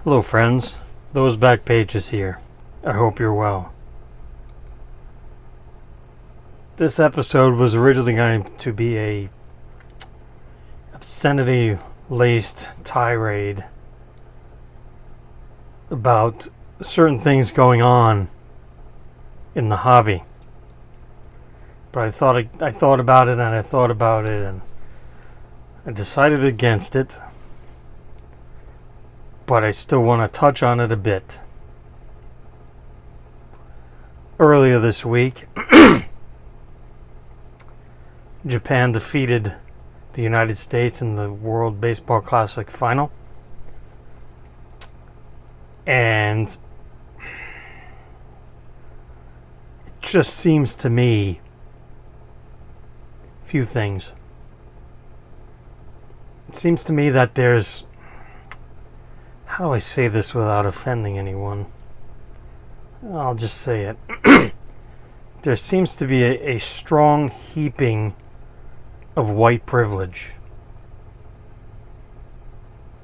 Hello friends, Those Back Pages here. I hope you're well. This episode was originally going to be a obscenity-laced tirade about certain things going on in the hobby. But I thought about it and I decided against it. But I still want to touch on it a bit. Earlier this week, Japan defeated the United States in the World Baseball Classic final. And it just seems to me a few things. It seems to me that there's, how do I say this without offending anyone? I'll just say it. There seems to be a strong heaping of white privilege.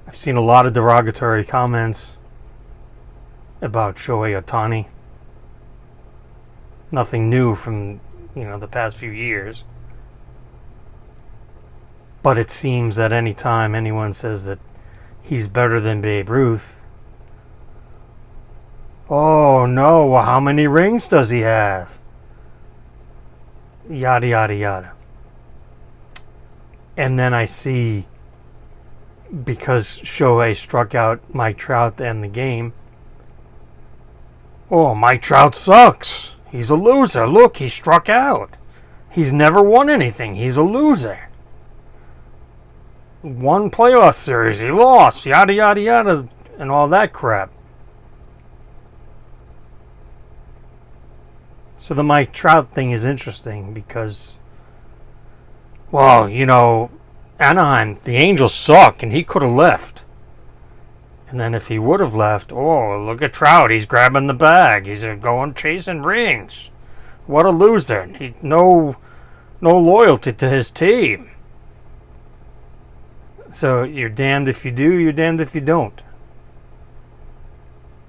I've seen a lot of derogatory comments about Shohei Ohtani. Nothing new from, the past few years. But it seems that any time anyone says that he's better than Babe Ruth, oh no, how many rings does he have? Yada yada yada. And then I see, because Shohei struck out Mike Trout to end the game, oh, Mike Trout sucks. He's a loser. Look, he struck out. He's never won anything. He's a loser. One playoff series, he lost, yada yada yada, and all that crap. So the Mike Trout thing is interesting because, well, Anaheim, the Angels suck, and he could have left. And then if he would have left, oh, look at Trout, he's grabbing the bag, he's going chasing rings. What a loser. He no loyalty to his team. So you're damned if you do, you're damned if you don't.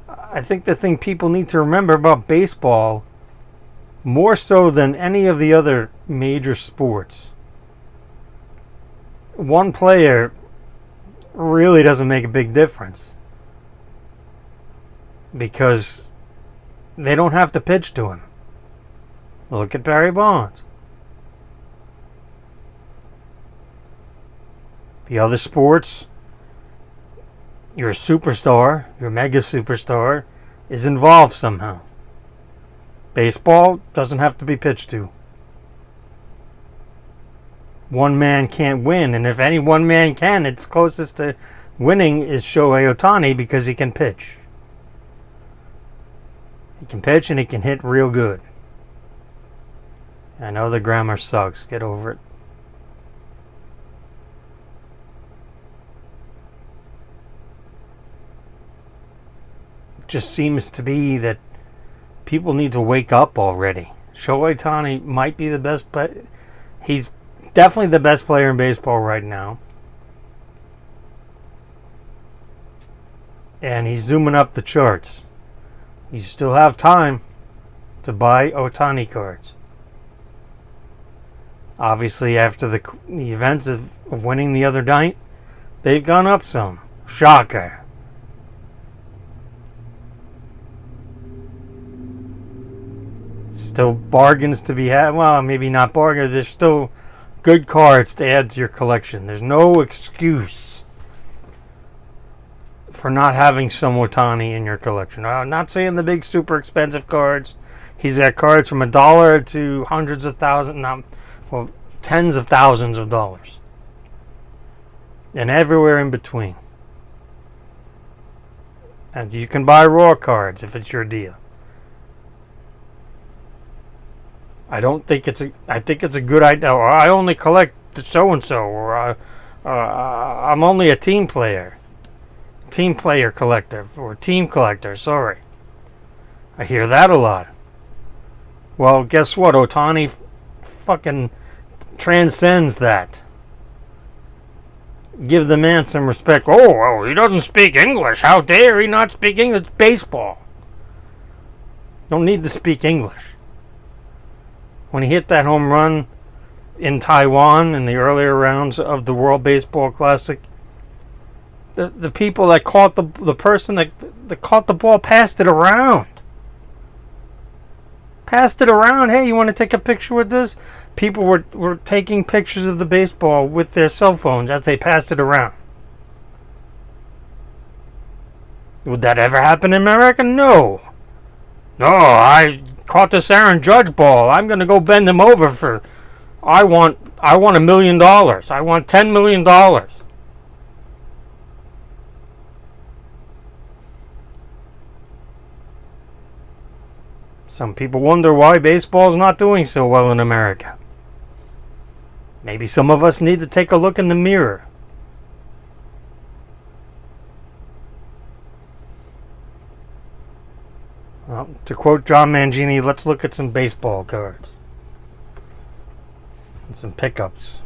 I think the thing people need to remember about baseball, more so than any of the other major sports, one player really doesn't make a big difference. Because they don't have to pitch to him. Look at Barry Bonds. The other sports, your superstar, your mega superstar, is involved somehow. Baseball doesn't have to be pitched to. One man can't win, and if any one man can, it's closest to winning is Shohei Ohtani because he can pitch. He can pitch and he can hit real good. I know the grammar sucks. Get over it. Just seems to be that people need to wake up already. Shohei Ohtani might be the best player. He's definitely the best player in baseball right now. And he's zooming up the charts. You still have time to buy Ohtani cards. Obviously, after the events of winning the other night, they've gone up some. Shocker. Still bargains to be had. Well, maybe not bargains. There's still good cards to add to your collection. There's no excuse for not having some Ohtani in your collection. I'm not saying the big super expensive cards. He's got cards from $1 to hundreds of thousands, tens of thousands of dollars. And everywhere in between. And you can buy raw cards if it's your deal. I think it's a good idea. Or I only collect so and so, or I'm only a team player collector, or team collector. Sorry, I hear that a lot. Well, guess what? Ohtani fucking transcends that. give the man some respect. Oh, he doesn't speak English. How dare he not speak English? It's baseball. Don't need to speak English. When he hit that home run in Taiwan in the earlier rounds of the World Baseball Classic, the people that caught the person that caught the ball passed it around. Passed it around. Hey, you want to take a picture with this? People were taking pictures of the baseball with their cell phones as they passed it around. Would that ever happen in America? No. No, I caught this Aaron Judge ball. I'm going to go bend him over for... I want $1 million. I want $10 million. Some people wonder why baseball's not doing so well in America. Maybe some of us need to take a look in the mirror. Well, to quote John Mangini, let's look at some baseball cards. And some pickups.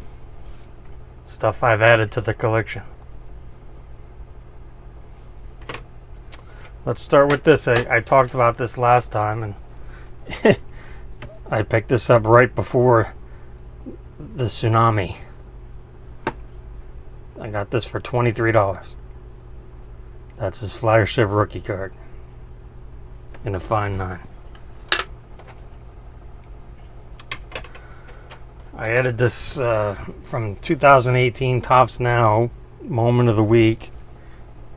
Stuff I've added to the collection. Let's start with this. I talked about this last time, and I picked this up right before the tsunami. I got this for $23. That's his Flagship rookie card in a fine 9. I added this from 2018 Topps Now Moment of the Week.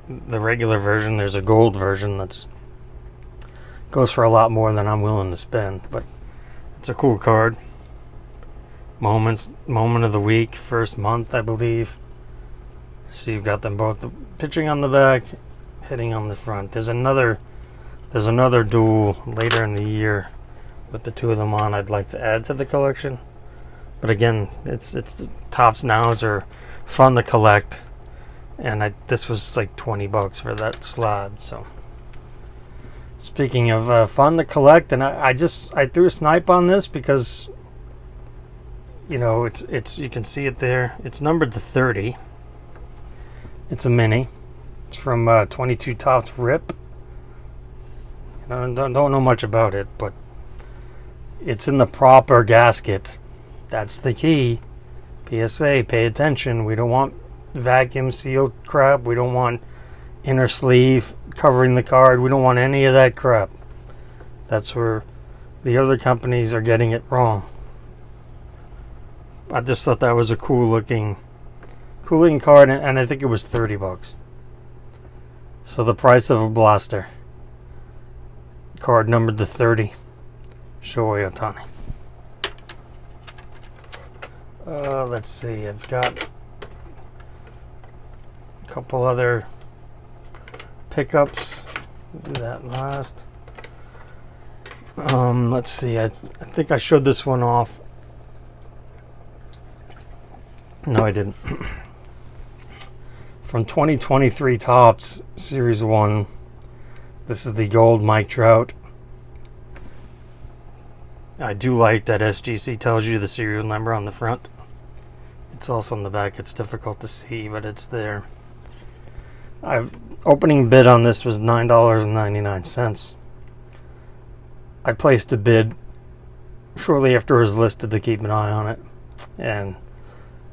The regular version. There's a gold version that's goes for a lot more than I'm willing to spend, but it's a cool card. Moment of the Week, first month, I believe. So you've got them both, the pitching on the back, hitting on the front. There's another duel later in the year with the two of them on I'd like to add to the collection. But again, it's the Topps Nows are fun to collect, and this was like $20 for that slab. So speaking of fun to collect, and I threw a snipe on this because, you know, it's you can see it there. It's numbered to 30. It's a mini. It's from 22 Topps Rip. I don't know much about it, but it's in the proper gasket. That's the key. PSA, pay attention. We don't want vacuum sealed crap. We don't want inner sleeve covering the card. We don't want any of that crap. That's where the other companies are getting it wrong. I just thought that was a cool looking card, and I think it was $30. So the price of a blaster. Card numbered to 30. Shohei Ohtani. Let's see. I've got a couple other pickups. Do that last. Let's see. I think I showed this one off. No, I didn't. From 2023 Topps Series 1. This is the gold Mike Trout. I do like that SGC tells you the serial number on the front. It's also on the back. It's difficult to see, but it's there. Opening bid on this was $9.99. I placed a bid shortly after it was listed to keep an eye on it, and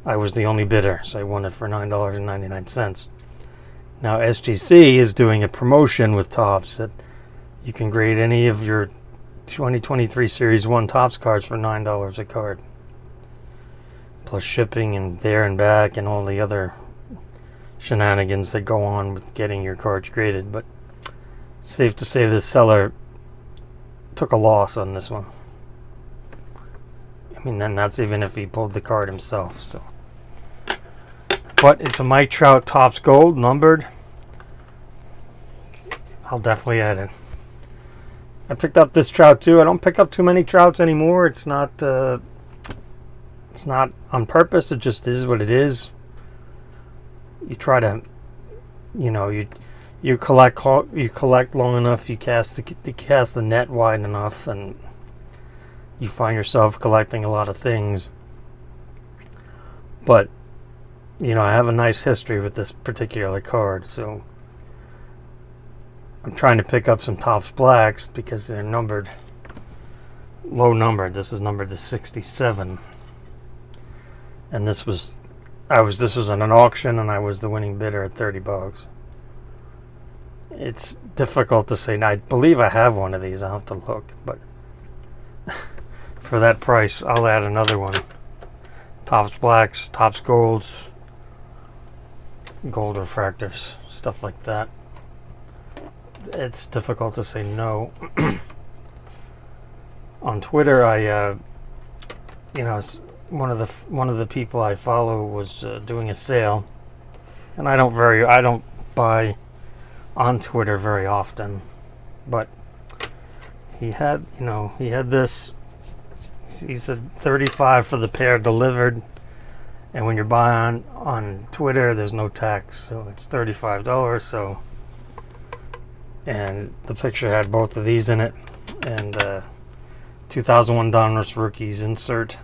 I was the only bidder, so I won it for $9.99. Now SGC is doing a promotion with Topps that you can grade any of your 2023 Series 1 Topps cards for $9 a card. Plus shipping and there and back and all the other shenanigans that go on with getting your cards graded. But it's safe to say this seller took a loss on this one. I mean, then that's even if he pulled the card himself. So, but it's a Mike Trout Topps Gold, numbered. I'll definitely add it. I picked up this Trout too. I don't pick up too many Trouts anymore. It's not on purpose. It just is what it is. You try to, you know, you collect long enough. You cast the net wide enough, and you find yourself collecting a lot of things. But I have a nice history with this particular card, so I'm trying to pick up some Topps Blacks because they're numbered, low numbered. This is numbered to 67, and this was on an auction, and I was the winning bidder at $30. It's difficult to say. I believe I have one of these. I'll have to look, but for that price, I'll add another one. Topps Blacks, Topps Golds, Gold Refractors, stuff like that. It's difficult to say no. On Twitter, I, one of the people I follow was doing a sale, and I don't buy on Twitter very often, but he had this. He said $35 for the pair delivered, and when you're buying on Twitter, there's no tax, so it's $35. So, and the picture had both of these in it, and 2001 Donruss Rookies insert,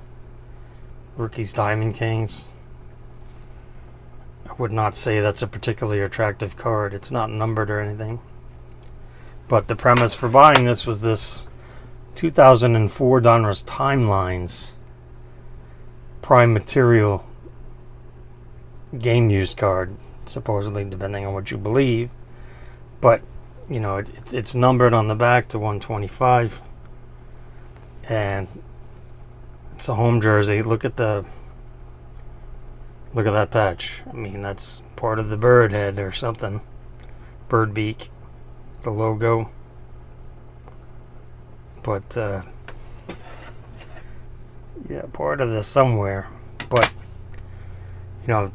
Rookies Diamond Kings. I would not say that's a particularly attractive card. It's not numbered or anything, but the premise for buying this was this 2004 Donruss Timelines prime material game used card, supposedly, depending on what you believe, but it's numbered on the back to 125, and it's a home jersey. Look at that patch. I mean, that's part of the bird head or something, bird beak, the logo. But yeah, part of this somewhere. But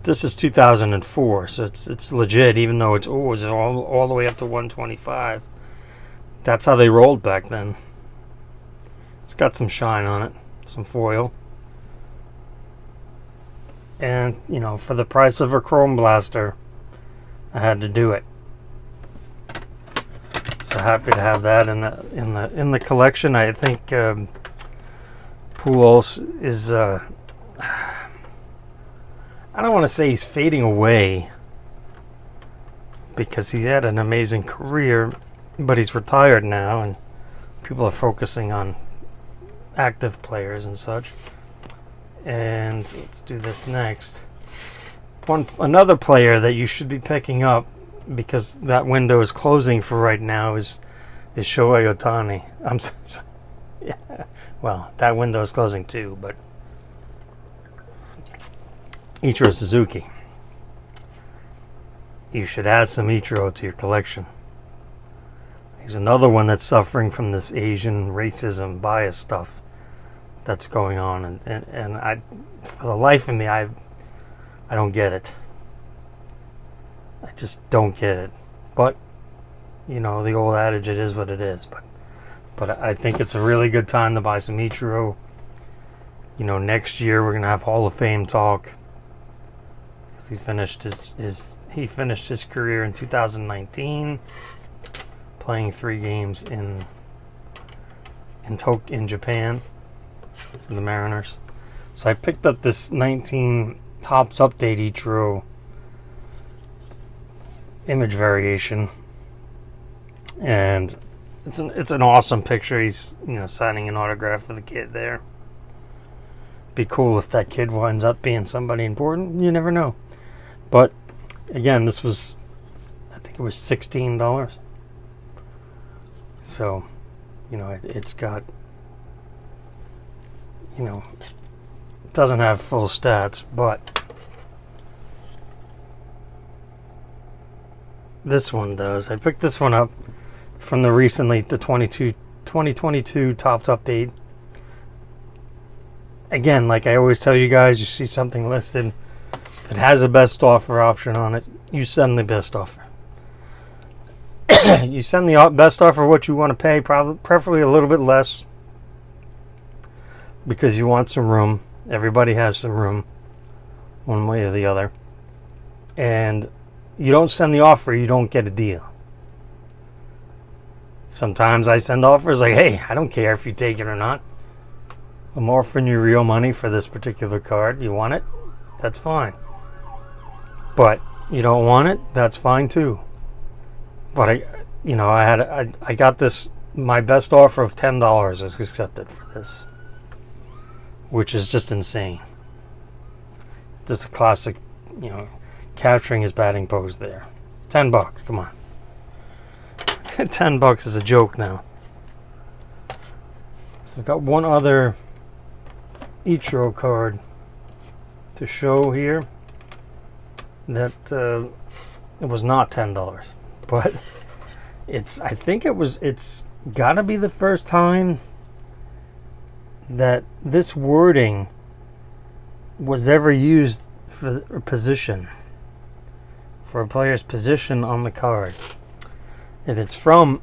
this is 2004, so it's legit. Even though it's all the way up to 125. That's how they rolled back then. It's got some shine on it, some foil, and for the price of a Chrome Blaster, I had to do it. So happy to have that in the collection. I think Pujols is I don't want to say he's fading away, because he had an amazing career, but he's retired now, and people are focusing on active players and such. And let's do this next. Another player that you should be picking up, because that window is closing for right now, is Shohei Ohtani. Yeah, well, that window is closing too, but Ichiro Suzuki. You should add some Ichiro to your collection. He's another one that's suffering from this Asian racism bias stuff that's going on, and I, for the life of me, I don't get it. I just don't get it. But the old adage, it is what it is. But I think it's a really good time to buy some Ichiro. Next year we're gonna have Hall of Fame talk. He finished his career in 2019, playing 3 games in Japan for the Mariners. So I picked up this 19 Topps Update Ichiro image variation, and it's an awesome picture. He's signing an autograph for the kid there. Be cool if that kid winds up being somebody important. You never know. But again, this was, I think it was $16. So it's got, it doesn't have full stats, but this one does. I picked this one up from the 2022 Topps Update. Again, like I always tell you guys, you see something listed, if it has a best offer option on it, you send the best offer. You send the best offer what you want to pay, preferably a little bit less, because you want some room. Everybody has some room, one way or the other. And you don't send the offer, you don't get a deal. Sometimes I send offers like, hey, I don't care if you take it or not. I'm offering you real money for this particular card. You want it? That's fine. But you don't want it, that's fine too. But I got this. My best offer of $10 is accepted for this, which is just insane. Just a classic, capturing his batting pose there. $10, come on. $10 is a joke now. I've got one other Ichiro card to show here that it was not $10, but it's gotta be the first time that this wording was ever used for a position, for a player's position on the card. And it's from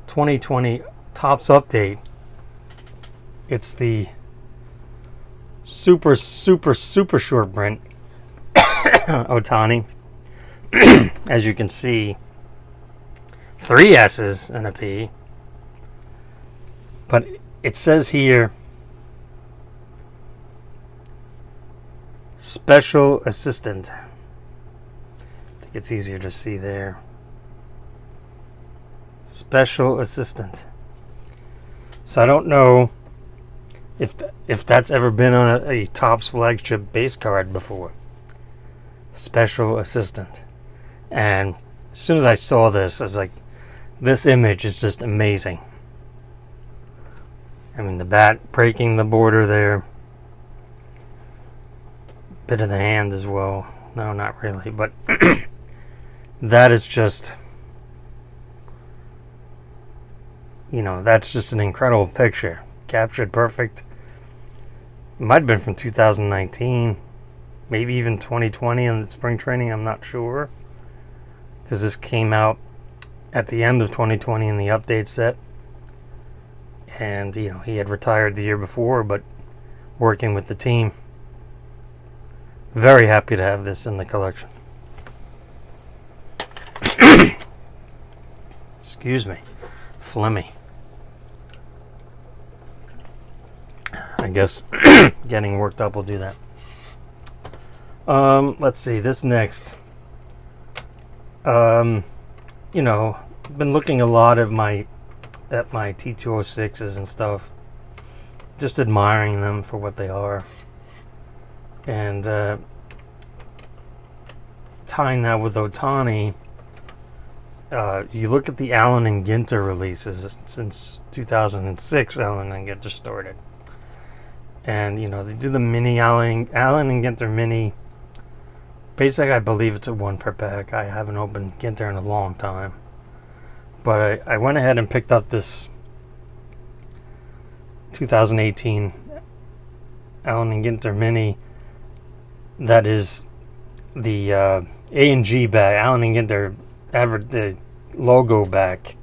2020 Topps Update. It's the super short print Ohtani. As you can see, 3 S's and a P. But it says here, Special Assistant. I think it's easier to see there. Special Assistant. So I don't know if that's ever been on a Topps flagship base card before. Special Assistant. And as soon as I saw this, I was like, this image is just amazing. I mean, the bat breaking the border there. Bit of the hand as well. No, not really, but that is just, that's just an incredible picture. Captured perfect. It might have been from 2019, maybe even 2020 in the spring training. I'm not sure, because this came out at the end of 2020 in the update set. And, he had retired the year before, but working with the team. Very happy to have this in the collection. Excuse me. Phlegmy. I guess getting worked up will do that. Let's see. This next. Been looking a lot at my T206s and stuff. Just admiring them for what they are. And tying that with Ohtani, you look at the Allen and Ginter releases since 2006. Allen and Ginter started, and they do the mini Allen and Ginter mini. Basically, I believe it's a 1 per pack. I haven't opened Ginter in a long time, but I went ahead and picked up this 2018 Allen and Ginter mini. That is the A&G bag, Allen and Ginter the logo back.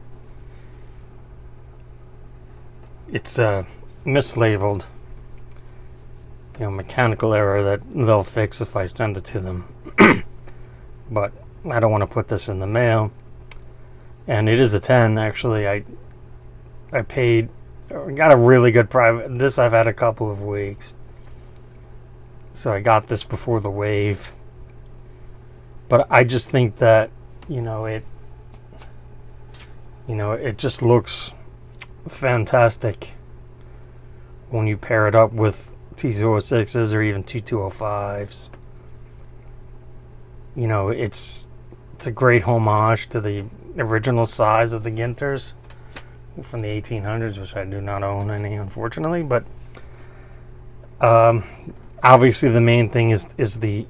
It's mislabeled. Mechanical error that they'll fix if I send it to them. But I don't want to put this in the mail. And it is a 10, actually. I got a really good private. This I've had a couple of weeks. So I got this before the wave. But I just think that, it just looks fantastic when you pair it up with T206s or even T205s. It's a great homage to the original size of the Ginters from the 1800s, which I do not own any, unfortunately. But obviously, the main thing is the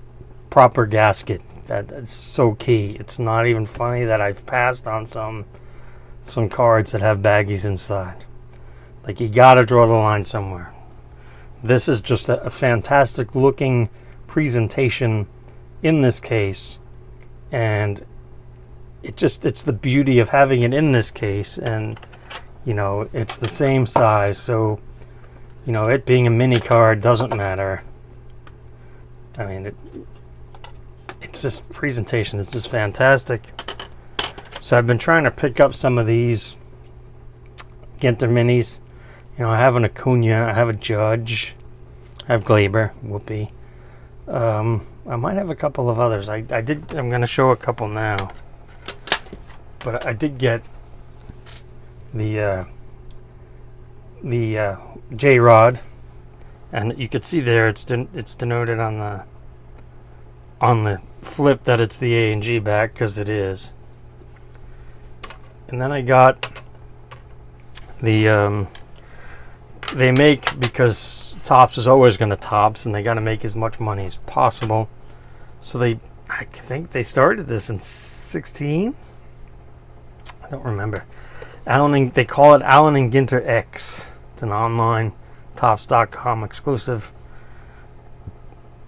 proper gasket. That's so key. It's not even funny that I've passed on some cards that have baggies inside. Like, you gotta draw the line somewhere. This is just a fantastic looking presentation in this case, and it's the beauty of having it in this case, and it's the same size, so it being a mini card doesn't matter. I mean, it's just presentation. It's just fantastic. So I've been trying to pick up some of these Ginter minis. I have an Acuna, I have a Judge, I have Glaber, Whoopi. I might have a couple of others. I'm going to show a couple now. But I did get the J-Rod, and you could see there it's denoted on the flip that it's the A&G back, because it is. And then I got the they make, because Topps is always going to Topps, and they got to make as much money as possible. So I think they started this in 16. I don't remember. They call it Allen and Ginter X. It's an online Topps.com exclusive.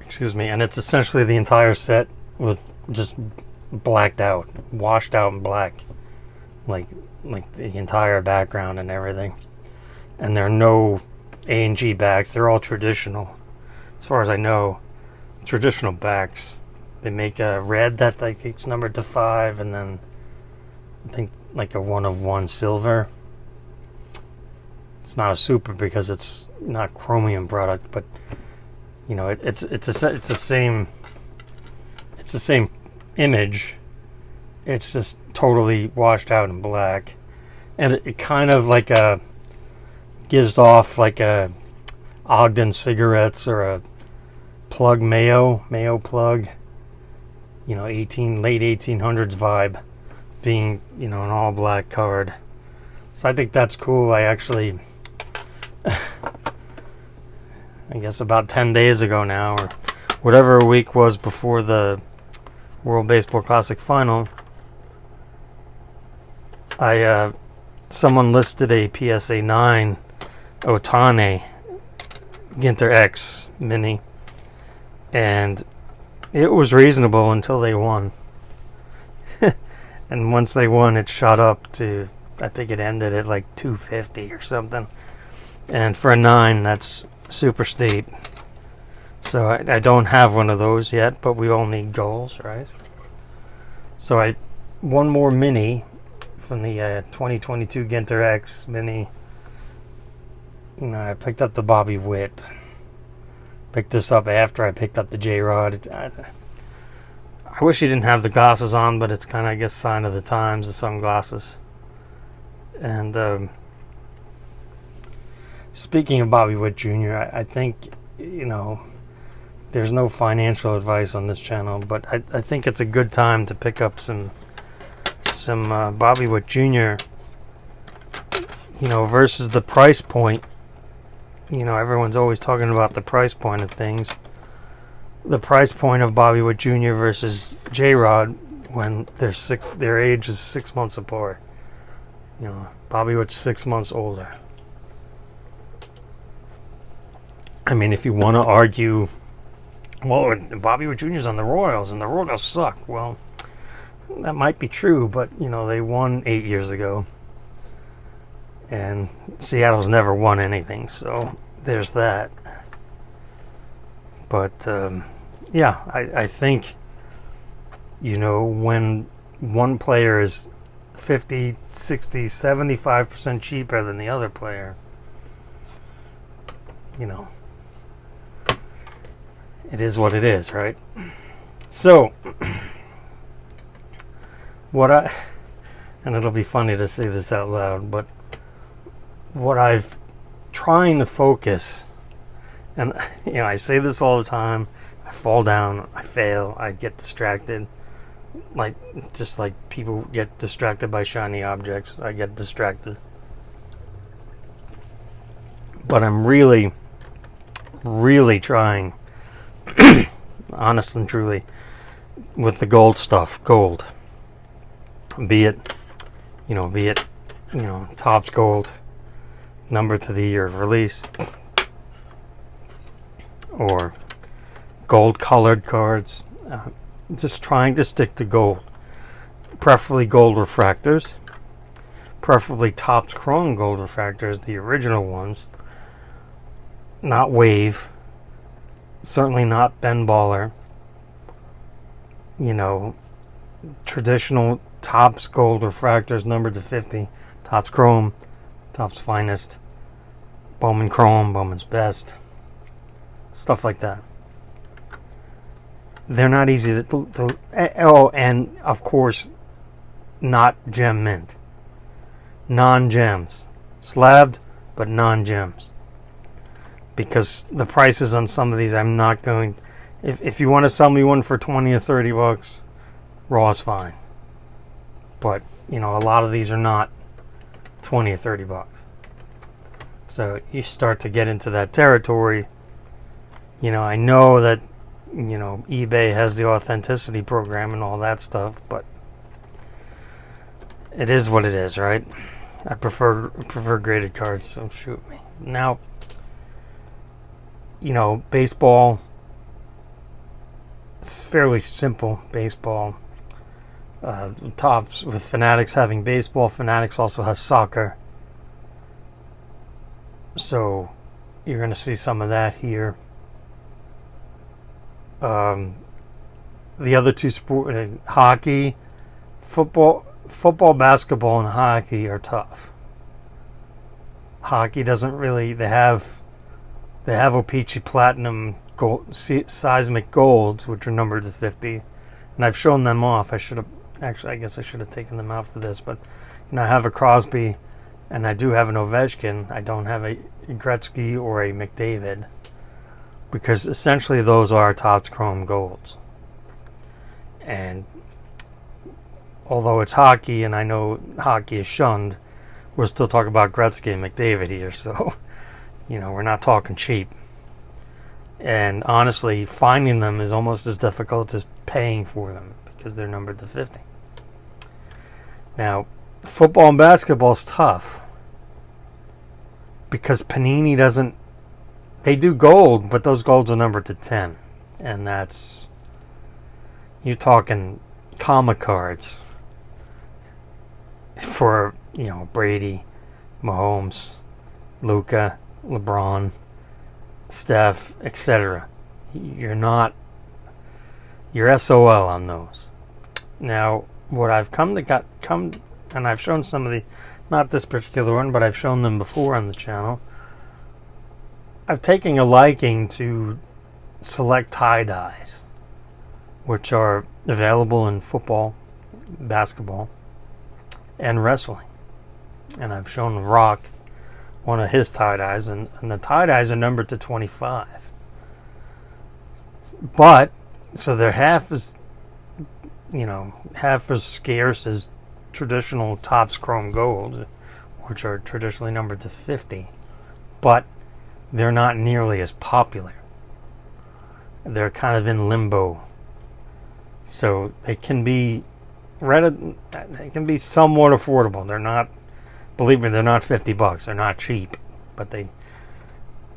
Excuse me, and it's essentially the entire set with just blacked out, washed out in black, like the entire background and everything. And there are no A&G backs. They're all traditional, as far as I know. Traditional backs. They make a red that it's numbered to 5, and then I think like a 1/1 silver. It's not a super because it's not chromium product, but you know it's the same image. It's just totally washed out in black, and it kind of like gives off like a Ogden cigarettes or a plug Mayo plug, you know, late 1800s vibe, being, you know, an all black card. So I think that's cool. I actually I guess about 10 days ago now, or whatever a week was before the World Baseball Classic final, someone listed a PSA 9 Otani Ginter X mini, and it was reasonable until they won. And once they won, it shot up to, I think it ended at like 250 or something. And for a 9, that's super steep. So I don't have one of those yet, but we all need goals, right? So one more mini from the 2022 Ginter X mini. You know, I picked up the Bobby Witt. Picked this up after I picked up the J-Rod. I wish he didn't have the glasses on, but it's kind of, I guess, sign of the times, the sunglasses. And speaking of Bobby Witt Jr., I think, you know, there's no financial advice on this channel, but I think it's a good time to pick up some Bobby Witt Jr., you know, versus the price point. You know, everyone's always talking about the price point of things. The price point of Bobby Witt Jr. versus J-Rod, when their age is 6 months apart. You know, Bobby Witt's 6 months older. I mean, if you want to argue, well, Bobby Witt Jr.'s on the Royals, and the Royals suck. Well, that might be true, but, you know, they won 8 years ago. And Seattle's never won anything, so there's that. But, yeah, I think, you know, when one player is 50, 60, 75% cheaper than the other player, you know, it is what it is, right? So, and it'll be funny to say this out loud, but what I've trying to focus, and you know, I say this all the time, I fall down, I fail, I get distracted, just like people get distracted by shiny objects, I get distracted. But I'm really, really trying, honest and truly, with the gold stuff, be it Topps gold, number to the year of release, or gold colored cards. Just trying to stick to gold, preferably gold refractors, preferably Topps Chrome gold refractors, the original ones, not Wave, certainly not Ben Baller, you know, traditional Topps gold refractors numbered to 50, Topps Chrome, Topps Finest, Bowman Chrome, Bowman's Best, stuff like that. they're not easy oh, and of course, not gem mint. Non-gems. Slabbed, but non-gems. Because the prices on some of these, I'm not going... If you want to sell me one for 20 or 30 bucks, raw's fine. But, a lot of these are not 20 or 30 bucks. So you start to get into that territory. I know that, eBay has the authenticity program and all that stuff, but it is what it is, right? I prefer graded cards, so shoot me. Now, baseball, it's fairly simple, baseball. Tops with Fanatics having baseball. Fanatics also has soccer. So you're going to see some of that here. The other two sports, hockey, football, basketball, and hockey are tough. Hockey doesn't really. They have O-Pee-Chee Platinum gold, seismic golds, which are numbered to 50, and I've shown them off. I guess I should have taken them out for this, but I have a Crosby, and I do have an Ovechkin. I don't have a Gretzky or a McDavid, because essentially those are Topps Chrome Golds. And although it's hockey, and I know hockey is shunned, we're still talking about Gretzky and McDavid here, so we're not talking cheap. And honestly, finding them is almost as difficult as paying for them, because they're numbered to 50. Now, football and basketball is tough, because Panini doesn't... They do gold, but those golds are numbered to 10. And that's... You're talking comic cards for, Brady, Mahomes, Luka, LeBron, Steph, etc. You're SOL on those. Now, what I've come, and I've shown some of the, not this particular one, but I've shown them before on the channel. I've taken a liking to select tie-dyes, which are available in football, basketball, and wrestling. And I've shown Rock one of his tie-dyes, and the tie-dyes are numbered to 25. But, so they're half as scarce as traditional Topps Chrome Gold, which are traditionally numbered to 50. But they're not nearly as popular. They're kind of in limbo. So they can be somewhat affordable. They're not, believe me, they're not $50. They're not cheap. But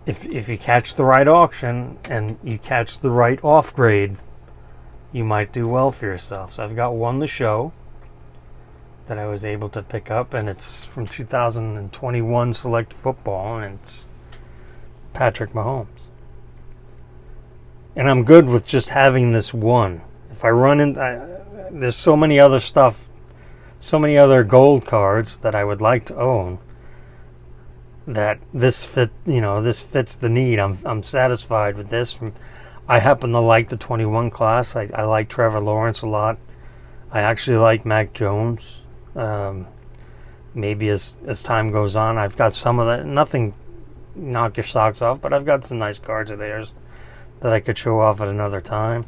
if you catch the right auction and you catch the right off grade, you might do well for yourself. So I've got one to show that I was able to pick up, and it's from 2021 Select Football, and it's Patrick Mahomes. And I'm good with just having this one. If I run in, there's so many other stuff, so many other gold cards that I would like to own, that this fits the need. I'm satisfied with this. I happen to like the 21 class. I like Trevor Lawrence a lot. I actually like Mac Jones. Maybe as time goes on, I've got some of that. Nothing knock your socks off, but I've got some nice cards of theirs that I could show off at another time.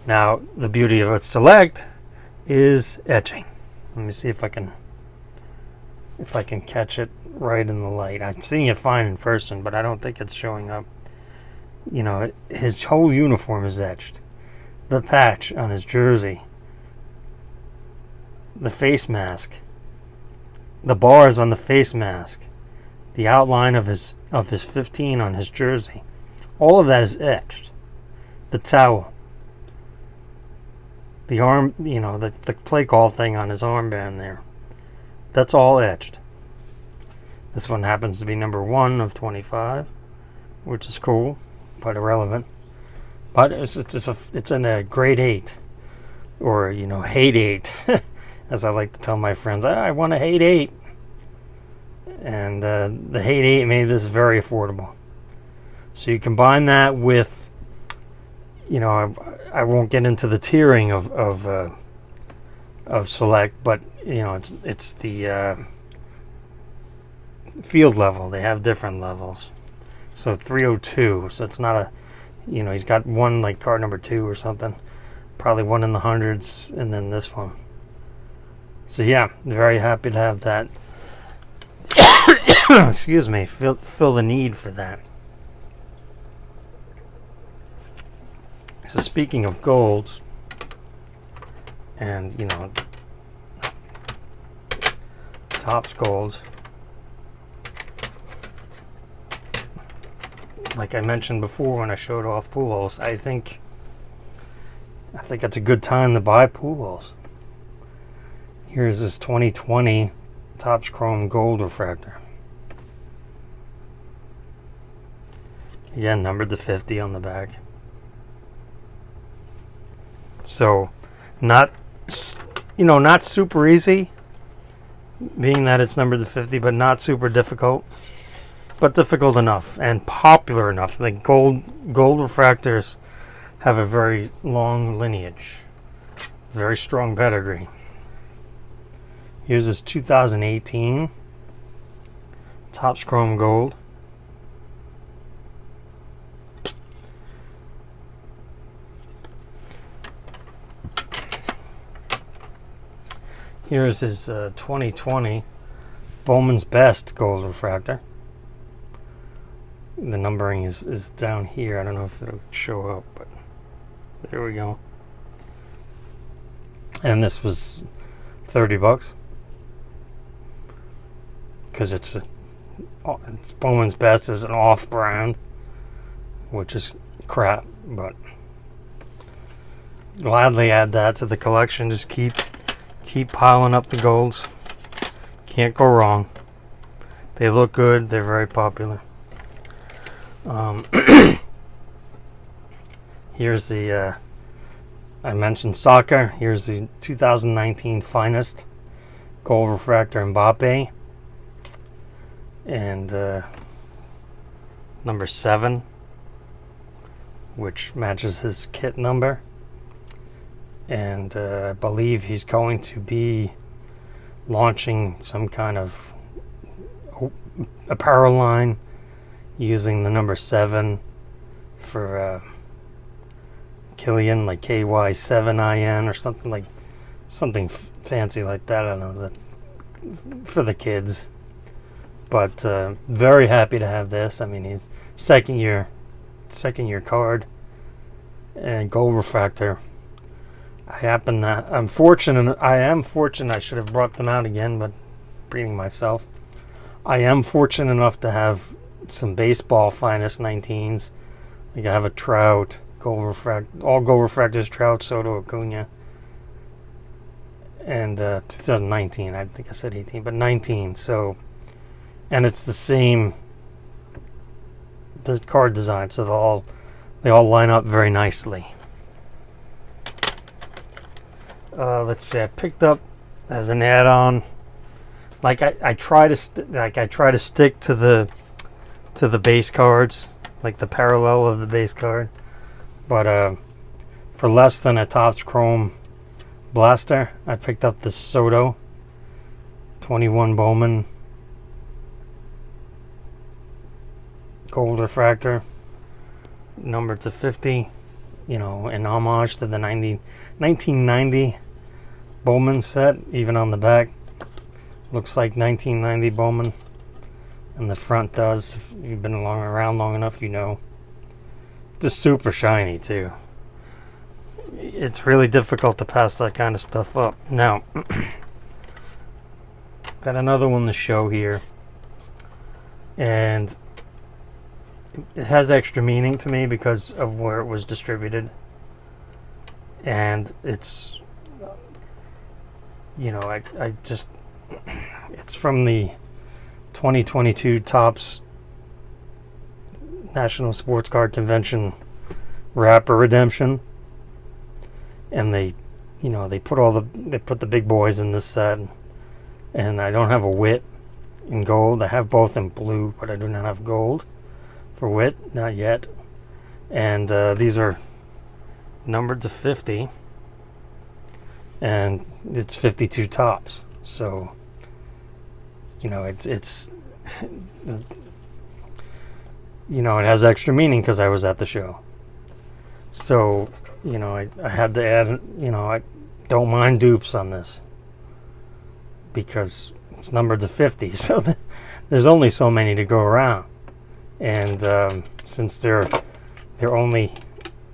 Now, the beauty of a select is etching. Let me see if I can catch it right in the light. I'm seeing it fine in person, but I don't think it's showing up. His whole uniform is etched. The patch on his jersey, the face mask, the bars on the face mask, the outline of his 15 on his jersey, all of that is etched. The towel, the arm, the play call thing on his armband there, that's all etched. This one happens to be number 1 of 25, which is cool, but irrelevant. But it's in a grade 8, or hate 8, as I like to tell my friends. I want a hate 8, and the hate 8 made this very affordable. So you combine that with, I won't get into the tiering of select, but it's the field level. They have different levels. So 302. So it's not a, he's got one like card number 2 or something. Probably one in the hundreds, and then this one. So yeah, very happy to have that. Excuse me. Fill the need for that. So speaking of golds, and Topps golds, like I mentioned before when I showed off Pujols, I think it's a good time to buy Pujols. Here's this 2020 Topps Chrome Gold Refractor. Again, numbered to 50 on the back. So, not super easy, being that it's numbered to 50, but not super difficult. But difficult enough and popular enough. The gold refractors have a very long lineage, very strong pedigree. Here's this 2018 Topps Chrome Gold. Here's his 2020 Bowman's Best Gold Refractor. The numbering is down here. I don't know if it'll show up, but there we go. And this was $30 because it's Bowman's Best is an off-brand, which is crap, but gladly add that to the collection. Just keep piling up the golds. Can't go wrong. They look good. They're very popular. Here's the I mentioned soccer. Here's the 2019 Finest Gold Refractor Mbappe, and number 7, which matches his kit number. And I believe he's going to be launching some kind of apparel line using the number 7 for Killian, like KY7IN or something fancy like that. I don't know, for the kids. But very happy to have this. I mean, he's second year card and gold refractor. I am fortunate. I should have brought them out again, but reading myself, I am fortunate enough to have some baseball Finest 19s. Like I have a Trout, all gold refractors, Trout, Soto, Acuna, and 2019. I think I said 18, but 19. So, and it's the same card design, so they all line up very nicely. Let's see. I picked up as an add-on. Like I try to stick to the base cards, like the parallel of the base card. But for less than a Topps Chrome Blaster, I picked up the Soto 21 Bowman Gold Refractor, numbered to 50. In homage to the 1990 Bowman set. Even on the back, looks like 1990 Bowman, and the front does. If you've been around long enough, Just super shiny too. It's really difficult to pass that kind of stuff up. Now, got another one to show here, and it has extra meaning to me because of where it was distributed, and it's it's from the 2022 Topps National Sports Card Convention wrapper redemption, and they put the big boys in this set, and I don't have a Witt in gold. I have both in blue, but I do not have gold for Witt, not yet. And these are numbered to 50, and it's 52 tops. So, it's it has extra meaning because I was at the show. So, I had to add, I don't mind dupes on this because it's numbered to 50. So there's only so many to go around, and since they're only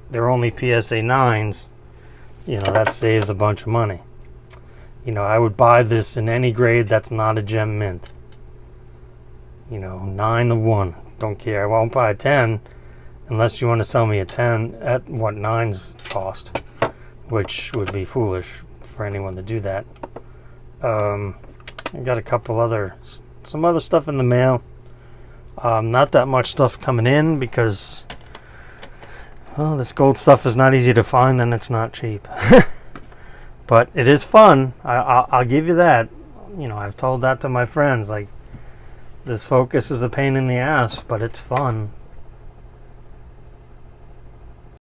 PSA 9s, that saves a bunch of money. I would buy this in any grade that's not a gem mint. 9 of 1. Don't care. I won't buy a 10 unless you want to sell me a 10 at what 9s cost, which would be foolish for anyone to do that. I got some other stuff in the mail. Not that much stuff coming in because, well, this gold stuff is not easy to find and it's not cheap. But it is fun. I'll give you that. I've told that to my friends. Like, this Focus is a pain in the ass, but it's fun.